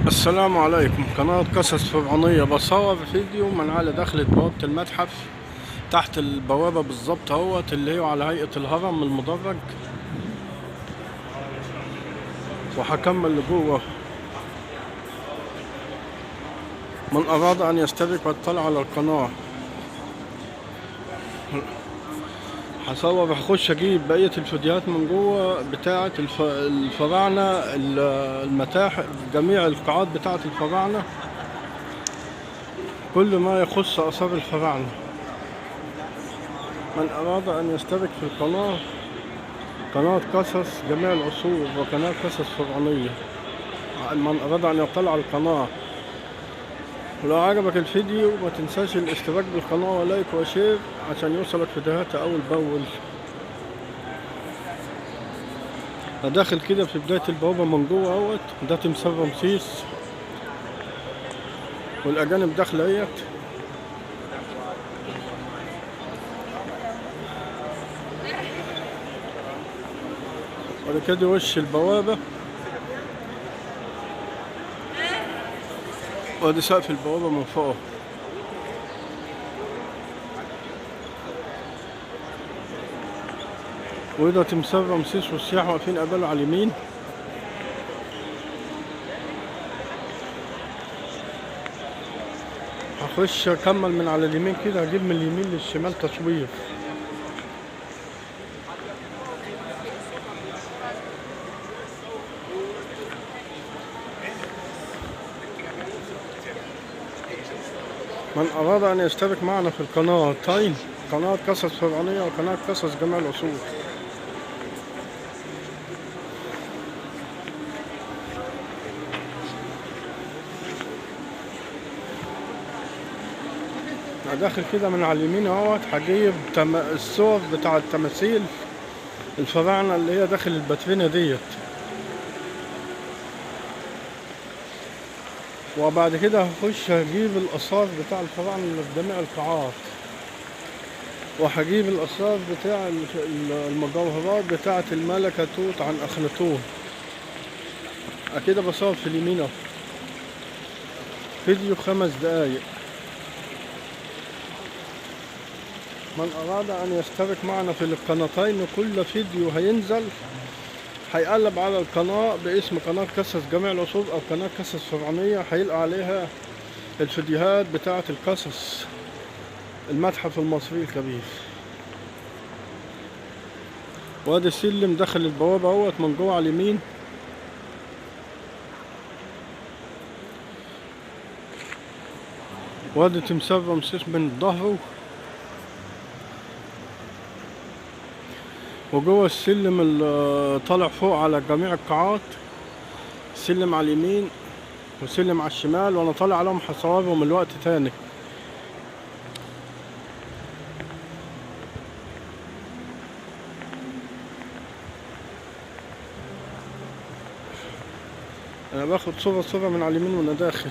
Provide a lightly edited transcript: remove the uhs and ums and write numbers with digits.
السلام عليكم. قناة قصص فرعونية. بصور فيديو من على دخلة بوابة المتحف، تحت البوابة بالظبط اهوت، اللي هي على هيئة الهرم المدرج، وهكمل لجوه. من أراد أن يشترك ويطلع على القناة هصور، هخش أجيب بقية الفيديوهات من جوه بتاعة الفراعنة، المتاحف، جميع القاعات بتاعة الفراعنة، كل ما يخص آثار الفراعنة. من أراد أن يشترك في القناة، قناة قصص جميع العصور وقناة قصص فرعونية، من أراد أن يطلع على القناة. ولو عجبك الفيديو ما تنساش الاشتراك بالقناة ولايك وشير عشان يوصلك فيديوهات أول بأول. أنا داخل كده في بداية البوابة من جوه اهوت، ده تمثال رمسيس والأجانب داخلة اهيت. وبعد كده وش البوابة، وادي سقف البوابة من فوق. وده تمثال رمسيس والسياح واقفين قبله على اليمين. هخش اكمل من على اليمين كده، هجيب من اليمين للشمال تصوير. من أراد أن يشترك معنا في القناتين، قناة قصص فرعونية وقناة قصص جميع العصور. أنا داخل كده من على اليمين اهوت، هجيب الصور بتاع التماثيل الفراعنة اللي هي داخل الباترينا ديت. وبعد كده هخش هجيب الآثار بتاع الفراعنة اللي في جميع القاعات، وهجيب الآثار بتاع المجوهرات بتاعة الملكة توت عن أخناتون. أكيد بصور في اليمين اهو، فيديو 5 دقايق. من أراد أن يشترك معنا في القناتين، كل فيديو هينزل هيقلب على القناة باسم قناة قصص جميع العصور أو قناة قصص فرعونية، هيلقى عليها الفيديوهات بتاعة القصص، المتحف المصري الكبير. وادي السلم داخل البوابة اهوت من جوه على اليمين. وادي تمثال رمسيس من ظهره. وجوه السلم اللي طالع فوق على جميع القاعات، سلم على اليمين وسلم على الشمال، وانا طالع عليهم هصورهم الوقت تاني. انا باخد صورة من على اليمين وانا داخل.